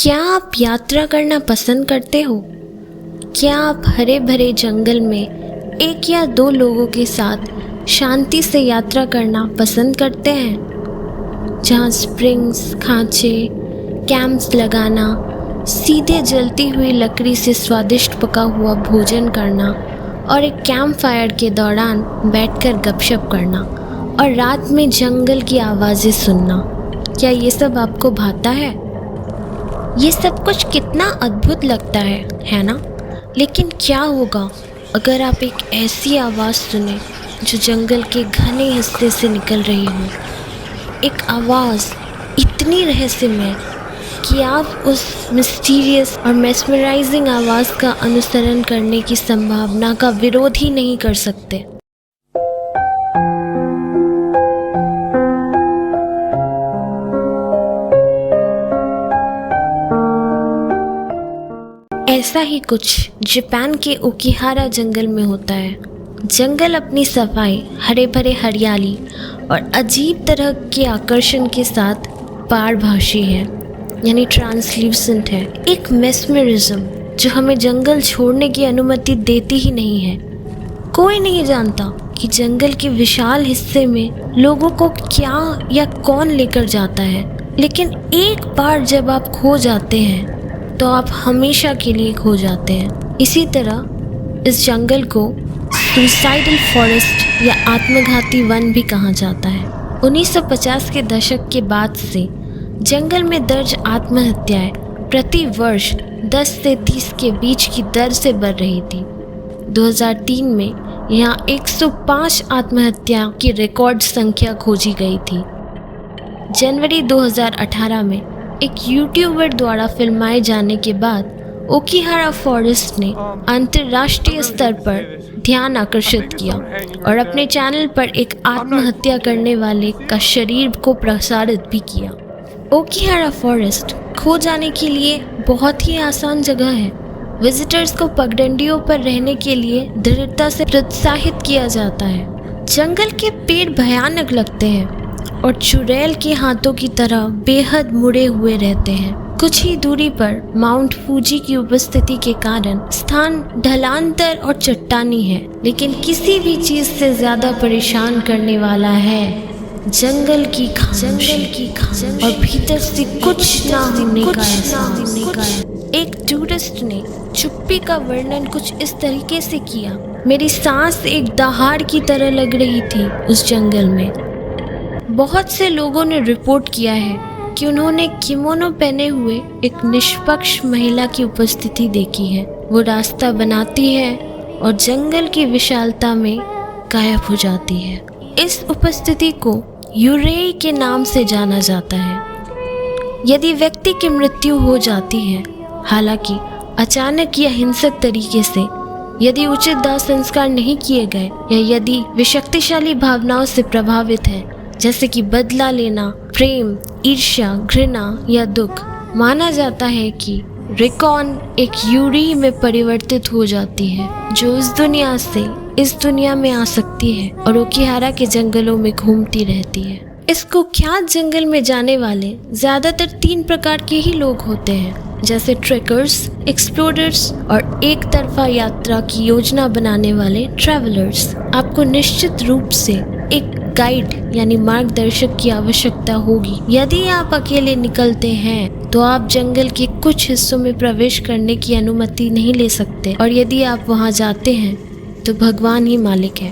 क्या आप यात्रा करना पसंद करते हो? क्या आप हरे भरे जंगल में एक या दो लोगों के साथ शांति से यात्रा करना पसंद करते हैं, जहाँ स्प्रिंग्स, खांचे, कैंप्स लगाना, सीधे जलती हुई लकड़ी से स्वादिष्ट पका हुआ भोजन करना और एक कैंप फायर के दौरान बैठकर गपशप करना और रात में जंगल की आवाज़ें सुनना? क्या ये सब आपको भाता है? ये सब कुछ कितना अद्भुत लगता है ना? लेकिन क्या होगा अगर आप एक ऐसी आवाज़ सुने जो जंगल के घने हिस्से से निकल रही हो? एक आवाज़ इतनी रहस्यमय कि आप उस मिस्टीरियस और मेस्मराइजिंग आवाज़ का अनुसरण करने की संभावना का विरोध ही नहीं कर सकते। ऐसा ही कुछ जापान के ओकिहारा जंगल में होता है। जंगल अपनी सफाई, हरे भरे हरियाली और अजीब तरह के आकर्षण के साथ पारभाषी है, यानी ट्रांसल्यूसेंट है। एक मेस्मरिज्म जो हमें जंगल छोड़ने की अनुमति देती ही नहीं है। कोई नहीं जानता कि जंगल के विशाल हिस्से में लोगों को क्या या कौन लेकर जाता है, लेकिन एक बार जब आप खो जाते हैं तो आप हमेशा के लिए खो जाते हैं। इसी तरह इस जंगल को सुसाइडल फॉरेस्ट या आत्मघाती वन भी कहा जाता है। 1950 के दशक के बाद से जंगल में दर्ज आत्महत्याएं प्रति वर्ष 10 से 30 के बीच की दर से बढ़ रही थी। 2003 में यहाँ 105 आत्महत्या की रिकॉर्ड संख्या खोजी गई थी। जनवरी 2018 में एक यूट्यूबर द्वारा फिल्माए जाने के बाद ओकिहारा फॉरेस्ट ने अंतर्राष्ट्रीय स्तर पर ध्यान आकर्षित किया और अपने चैनल पर एक आत्महत्या करने वाले का शरीर को प्रसारित भी किया। ओकिहारा फॉरेस्ट खो जाने के लिए बहुत ही आसान जगह है। विजिटर्स को पगडंडियों पर रहने के लिए दृढ़ता से प्रोत्साहित किया जाता है। जंगल के पेड़ भयानक लगते हैं और चुड़ैल के हाथों की तरह बेहद मुड़े हुए रहते हैं। कुछ ही दूरी पर माउंट फूजी की उपस्थिति के कारण स्थान ढलानतर और चट्टानी है, लेकिन किसी भी चीज से ज्यादा परेशान करने वाला है जंगल की खामोशी और भीतर से कुछ ना होने का एहसास। एक टूरिस्ट ने चुप्पी का वर्णन कुछ इस तरीके से किया: मेरी सांस एक दहाड़ की तरह लग रही थी उस जंगल में। बहुत से लोगों ने रिपोर्ट किया है कि उन्होंने किमोनो पहने हुए एक निष्पक्ष महिला की उपस्थिति देखी है। वो रास्ता बनाती है और जंगल की विशालता में गायब हो जाती है। इस उपस्थिति को यूरेई के नाम से जाना जाता है। यदि व्यक्ति की मृत्यु हो जाती है, हालांकि अचानक या हिंसक तरीके से, यदि उचित दाह संस्कार नहीं किए गए या यदि वे शक्तिशाली भावनाओं से प्रभावित है, जैसे कि बदला लेना, प्रेम, ईर्ष्या, घृणा या दुख, माना जाता है कि रिकॉन एक यूरी में परिवर्तित हो जाती है जो उस दुनिया से इस दुनिया में आ सकती है और ओकिहारा के जंगलों में घूमती रहती है। इस कुख्यात जंगल में जाने वाले ज्यादातर 3 प्रकार के ही लोग होते हैं, जैसे ट्रेकर्स, एक्सप्लोरर्स और एक तरफा यात्रा की योजना बनाने वाले ट्रैवलर्स। आपको निश्चित रूप से एक गाइड यानी मार्गदर्शक की आवश्यकता होगी। यदि आप अकेले निकलते हैं तो आप जंगल के कुछ हिस्सों में प्रवेश करने की अनुमति नहीं ले सकते, और यदि आप वहां जाते हैं तो भगवान ही मालिक है।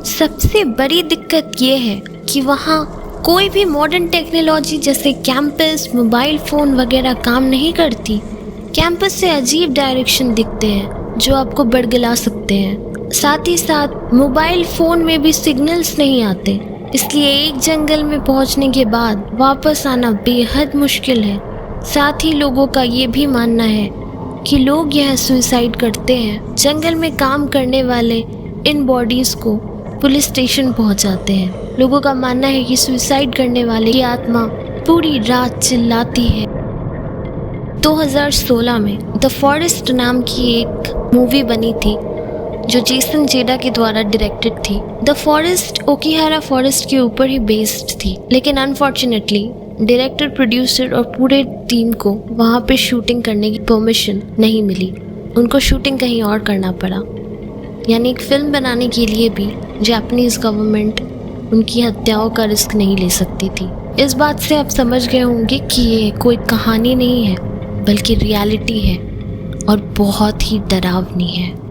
सबसे बड़ी दिक्कत ये है कि वहाँ कोई भी मॉडर्न टेक्नोलॉजी जैसे कैंपस, मोबाइल फ़ोन वगैरह काम नहीं करती। कैंपस से अजीब डायरेक्शन दिखते हैं जो आपको बरगला सकते हैं। साथ ही साथ मोबाइल फ़ोन में भी सिग्नल्स नहीं आते, इसलिए एक जंगल में पहुंचने के बाद वापस आना बेहद मुश्किल है। साथ ही लोगों का ये भी मानना है कि लोग यह सुसाइड करते हैं। जंगल में काम करने वाले इन बॉडीज़ को पुलिस स्टेशन पहुंचाते हैं। लोगों का मानना है कि सुसाइड करने वाले की आत्मा पूरी रात चिल्लाती है। 2016 में द फॉरेस्ट नाम की एक मूवी बनी थी जो जेसन जेडा के द्वारा डायरेक्टेड थी। द फॉरेस्ट ओकिहारा फॉरेस्ट के ऊपर ही बेस्ड थी, लेकिन अनफॉर्चुनेटली डायरेक्टर, प्रोड्यूसर और पूरे टीम को वहाँ पे शूटिंग करने की परमिशन नहीं मिली। उनको शूटिंग कहीं और करना पड़ा। यानी एक फ़िल्म बनाने के लिए भी जापानीज़ गवर्नमेंट उनकी हत्याओं का रिस्क नहीं ले सकती थी। इस बात से आप समझ गए होंगे कि ये कोई कहानी नहीं है बल्कि रियलिटी है और बहुत ही डरावनी है।